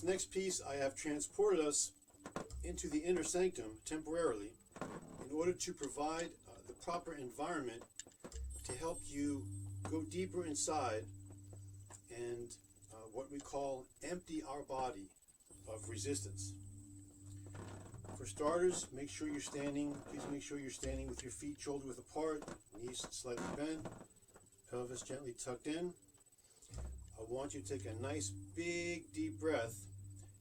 next piece, I have transported us into the inner sanctum temporarily in order to provide the proper environment to help you go deeper inside and what we call empty our body of resistance. For starters, make sure you're standing. Please make sure you're standing with your feet shoulder width apart, knees slightly bent, pelvis gently tucked in. I want you to take a nice big deep breath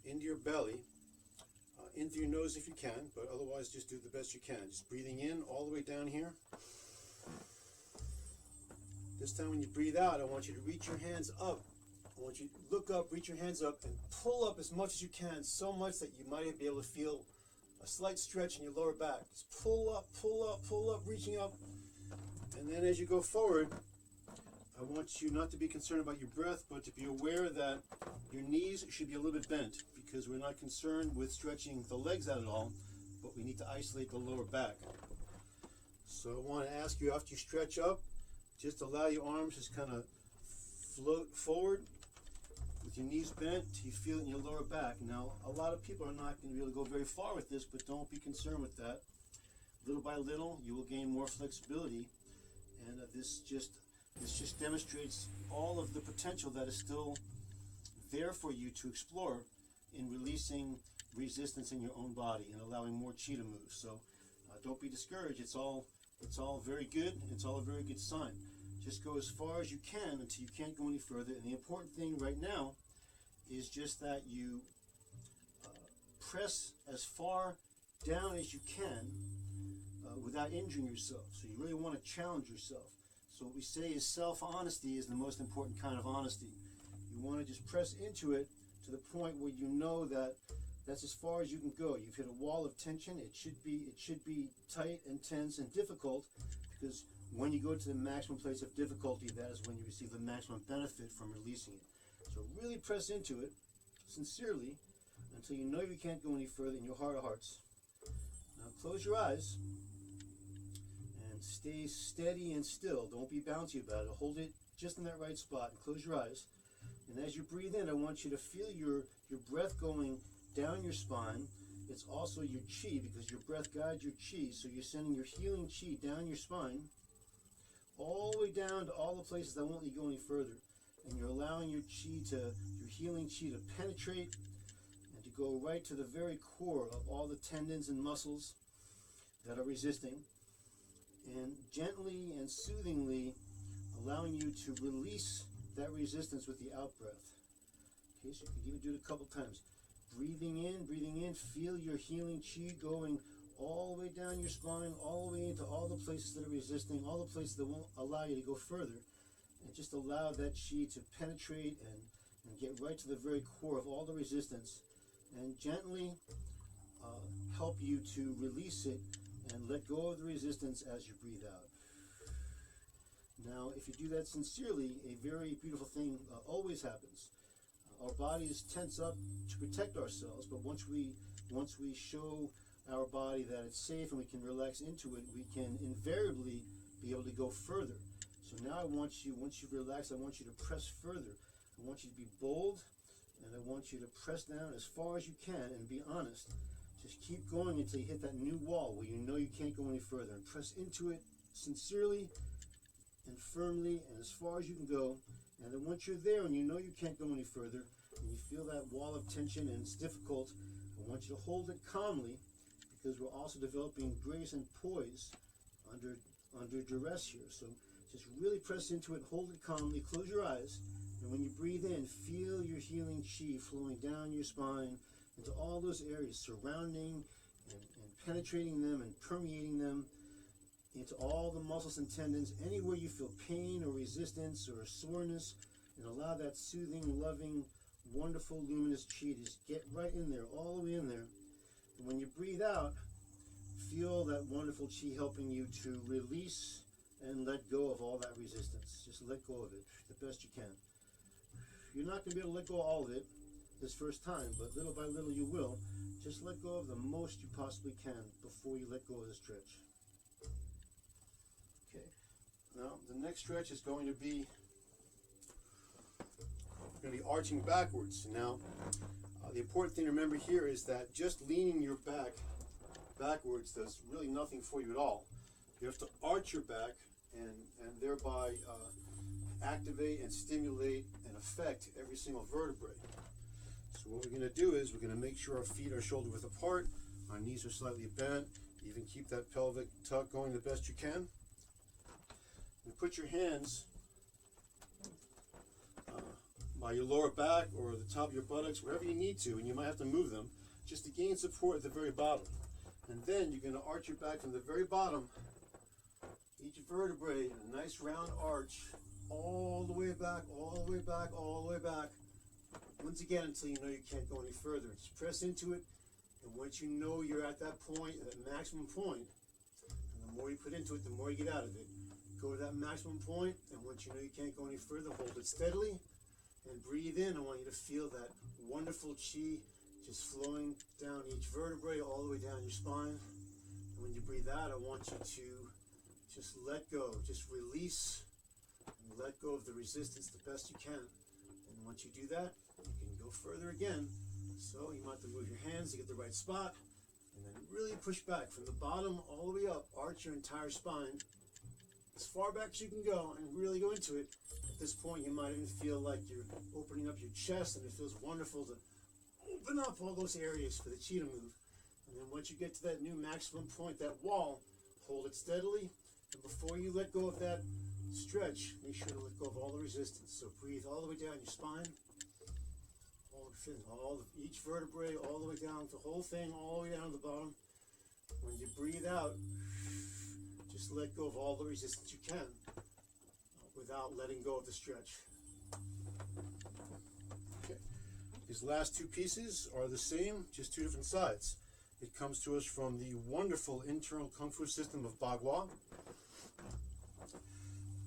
into your belly, in through your nose if you can, but otherwise just do the best you can. Just breathing in all the way down here. This time when you breathe out, I want you to reach your hands up. I want you to look up, reach your hands up, and pull up as much as you can, so much that you might be able to feel a slight stretch in your lower back. Just pull up, pull up, pull up, reaching up. And then as you go forward, I want you not to be concerned about your breath, but to be aware that your knees should be a little bit bent, because we're not concerned with stretching the legs out at all, but we need to isolate the lower back. So I want to ask you, after you stretch up, just allow your arms just kind of float forward with your knees bent. You feel it in your lower back. Now, a lot of people are not going to be able to go very far with this, but don't be concerned with that. Little by little, you will gain more flexibility, and this just demonstrates all of the potential that is still there for you to explore in releasing resistance in your own body and allowing more chi to move. So don't be discouraged. It's all very good. It's all a very good sign. Just go as far as you can until you can't go any further. And the important thing right now is just that you press as far down as you can without injuring yourself. So you really want to challenge yourself. So what we say is self-honesty is the most important kind of honesty. You want to just press into it to the point where you know that that's as far as you can go. You've hit a wall of tension. It should be tight and tense and difficult, because when you go to the maximum place of difficulty, that is when you receive the maximum benefit from releasing it. So really press into it sincerely until you know you can't go any further in your heart of hearts. Now close your eyes and stay steady and still. Don't be bouncy about it. Hold it just in that right spot and close your eyes. And as you breathe in, I want you to feel your breath going down your spine. It's also your chi, because your breath guides your chi. So you're sending your healing chi down your spine, all the way down to all the places that won't let you go any further. And you're allowing your healing chi to penetrate and to go right to the very core of all the tendons and muscles that are resisting. And gently and soothingly allowing you to release that resistance with the out breath. Okay, so you can even do it a couple times. Breathing in, feel your healing chi going all the way down your spine, all the way into all the places that are resisting, all the places that won't allow you to go further. And just allow that chi to penetrate and get right to the very core of all the resistance, and gently help you to release it and let go of the resistance as you breathe out. Now, if you do that sincerely, a very beautiful thing always happens. Our bodies tense up to protect ourselves, but once we show our body that it's safe and we can relax into it, we can invariably be able to go further. So now I want you, once you've relaxed, I want you to press further. I want you to be bold, and I want you to press down as far as you can and be honest. Just keep going until you hit that new wall where you know you can't go any further, and press into it sincerely and firmly and as far as you can go. And then once you're there and you know you can't go any further, and you feel that wall of tension and it's difficult, I want you to hold it calmly, because we're also developing grace and poise under duress here. So just really press into it, hold it calmly, close your eyes, and when you breathe in, feel your healing chi flowing down your spine into all those areas, surrounding and penetrating them and permeating them into all the muscles and tendons, anywhere you feel pain or resistance or soreness, and allow that soothing, loving, wonderful, luminous chi to just get right in there, all the way in there. And when you breathe out, feel that wonderful chi helping you to release and let go of all that resistance. Just let go of it the best you can. You're not going to be able to let go of all of it this first time, but little by little you will. Just let go of the most you possibly can before you let go of the stretch. Okay, now the next stretch is going to be arching backwards. Now, The important thing to remember here is that just leaning your back backwards does really nothing for you at all. You have to arch your back and thereby activate and stimulate and affect every single vertebrae. So what we're going to do is we're going to make sure our feet are shoulder width apart, our knees are slightly bent, even keep that pelvic tuck going the best you can. And put your hands by your lower back or the top of your buttocks, wherever you need to, and you might have to move them just to gain support at the very bottom. And then you're going to arch your back from the very bottom, each vertebrae in a nice round arch, all the way back, all the way back, all the way back. Once again, until you know you can't go any further. Just press into it, and once you know you're at that point, that maximum point, and the more you put into it, the more you get out of it. Go to that maximum point, and once you know you can't go any further, hold it steadily, and breathe in. I want you to feel that wonderful chi just flowing down each vertebrae, all the way down your spine. And when you breathe out, I want you to just let go, just release, and let go of the resistance the best you can. And once you do that, you can go further again. So you might have to move your hands to get the right spot, and then really push back from the bottom all the way up. Arch your entire spine as far back as you can go, and really go into it. At this point, you might even feel like you're opening up your chest, and it feels wonderful to open up all those areas for the chi to move. And then once you get to that new maximum point, that wall, hold it steadily. And before you let go of that stretch, make sure to let go of all the resistance. So breathe all the way down your spine, each vertebrae, all the way down, the whole thing, all the way down to the bottom. When you breathe out, just let go of all the resistance you can without letting go of the stretch. Okay. These last two pieces are the same, just two different sides. It comes to us from the wonderful internal Kung Fu system of Bagua.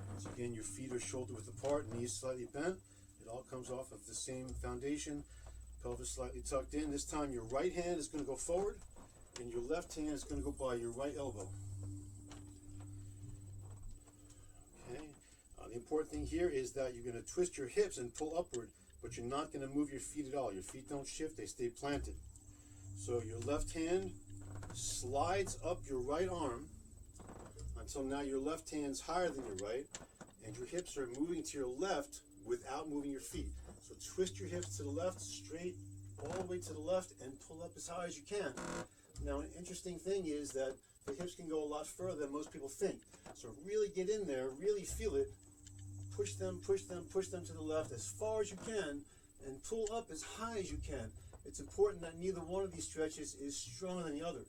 Once again, your feet are shoulder width apart, knees slightly bent. It all comes off of the same foundation, pelvis slightly tucked in. This time your right hand is going to go forward, and your left hand is going to go by your right elbow. Okay. The important thing here is that you're going to twist your hips and pull upward, but you're not going to move your feet at all. Your feet don't shift, they stay planted. So your left hand slides up your right arm until now your left hand's higher than your right, and your hips are moving to your left without moving your feet. So twist your hips to the left, straight all the way to the left, and pull up as high as you can. Now, an interesting thing is that the hips can go a lot further than most people think. So really get in there, really feel it. Push them, push them, push them to the left as far as you can, and pull up as high as you can. It's important that neither one of these stretches is stronger than the other.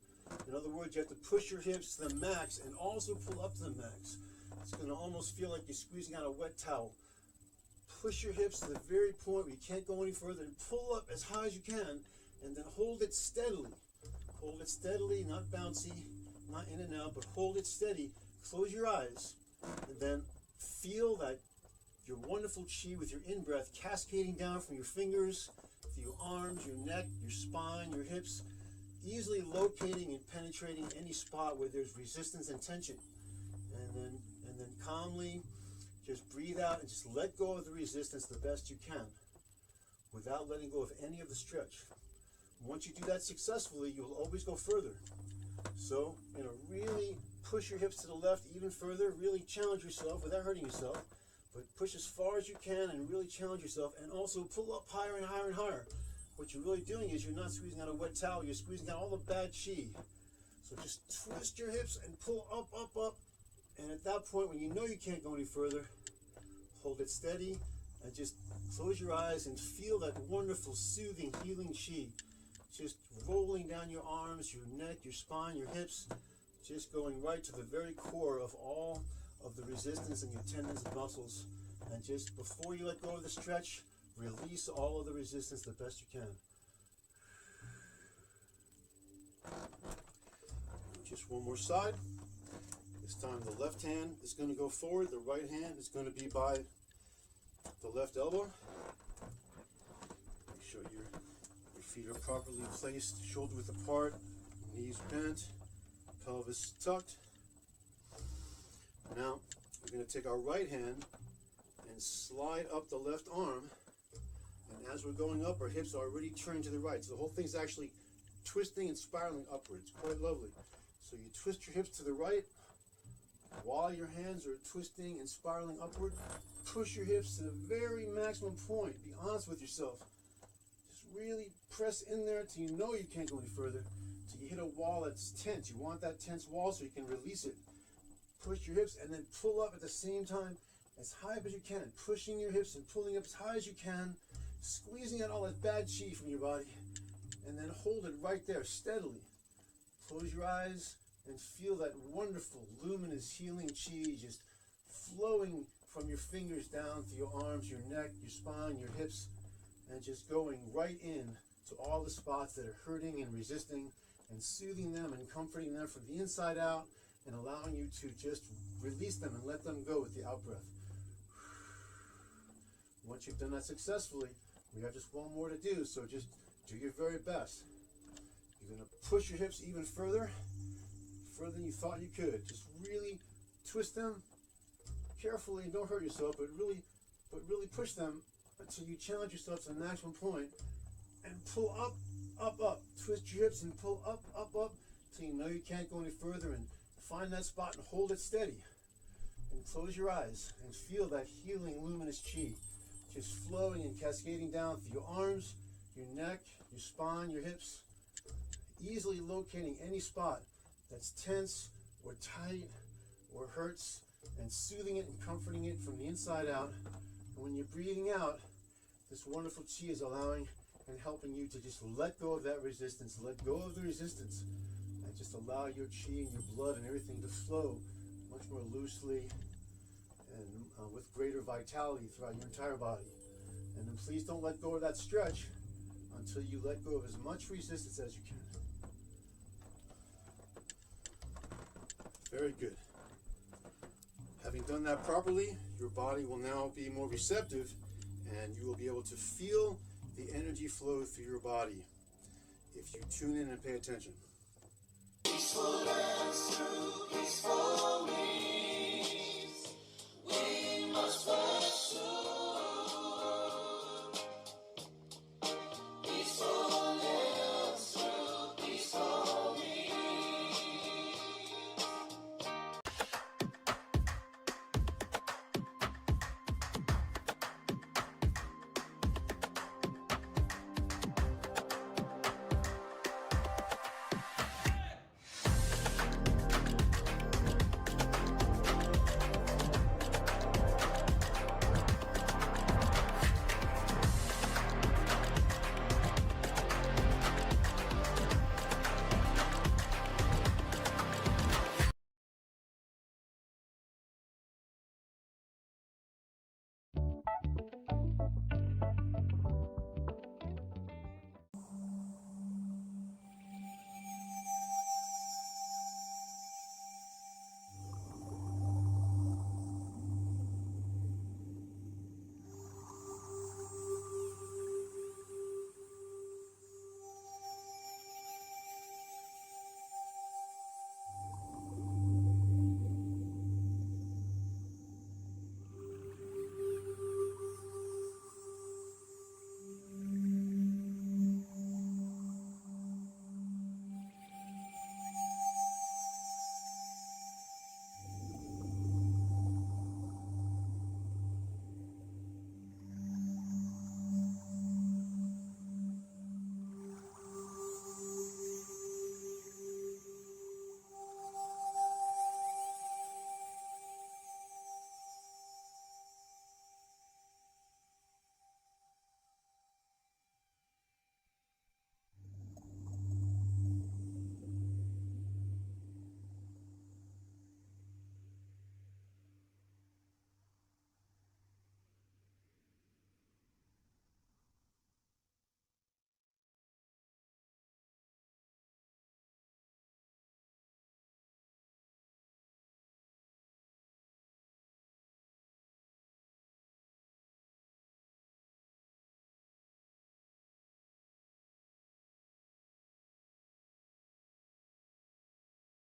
In other words, you have to push your hips to the max and also pull up to the max. It's going to almost feel like you're squeezing out a wet towel. Push your hips to the very point where you can't go any further, and pull up as high as you can, and then hold it steadily. Hold it steadily, not bouncy, not in and out, but hold it steady. Close your eyes, and then feel that your wonderful chi with your in-breath cascading down from your fingers, to your arms, your neck, your spine, your hips, easily locating and penetrating any spot where there's resistance and tension. And then calmly just breathe out and just let go of the resistance the best you can without letting go of any of the stretch. Once you do that successfully, you'll always go further. So, really push your hips to the left even further, really challenge yourself without hurting yourself, but push as far as you can and really challenge yourself, and also pull up higher and higher and higher. What you're really doing is you're not squeezing out a wet towel, you're squeezing out all the bad chi. So just twist your hips and pull up, up, up. And at that point, when you know you can't go any further, hold it steady and just close your eyes and feel that wonderful, soothing, healing chi just rolling down your arms, your neck, your spine, your hips, just going right to the very core of all of the resistance in your tendons and muscles. And just before you let go of the stretch, release all of the resistance the best you can. Just one more side. This time the left hand is going to go forward, the right hand is going to be by the left elbow. Make sure your feet are properly placed, shoulder width apart, knees bent, pelvis tucked. Now we're going to take our right hand and slide up the left arm and And as we're going up, our hips are already turning to the right. So the whole thing's actually twisting and spiraling upwards. Quite lovely. So you twist your hips to the right while your hands are twisting and spiraling upward. Push your hips to the very maximum point. Be honest with yourself. Just really press in there till you know you can't go any further. Till you hit a wall that's tense. You want that tense wall so you can release it. Push your hips and then pull up at the same time as high up as you can. Pushing your hips and pulling up as high as you can. Squeezing out all that bad chi from your body. And then hold it right there steadily. Close your eyes and feel that wonderful, luminous, healing chi just flowing from your fingers down to your arms, your neck, your spine, your hips, and just going right in to all the spots that are hurting and resisting, and soothing them and comforting them from the inside out, and allowing you to just release them and let them go with the out breath. Once you've done that successfully, we have just one more to do, so just do your very best. You're going to push your hips even further than you thought you could. Just really twist them carefully, and don't hurt yourself, but really push them until you challenge yourself to the maximum point, and pull up, up, up. Twist your hips and pull up, up, up, till you know you can't go any further, and find that spot and hold it steady. And close your eyes and feel that healing, luminous chi just flowing and cascading down through your arms, your neck, your spine, your hips, easily locating any spot that's tense or tight or hurts, and soothing it and comforting it from the inside out. And when you're breathing out, this wonderful chi is allowing and helping you to just let go of that resistance, let go of the resistance, and just allow your chi and your blood and everything to flow much more loosely and with greater vitality throughout your entire body. And then please don't let go of that stretch until you let go of as much resistance as you can. Very good. Having done that properly, your body will now be more receptive, and you will be able to feel the energy flow through your body if you tune in and pay attention. Peaceful dance through peaceful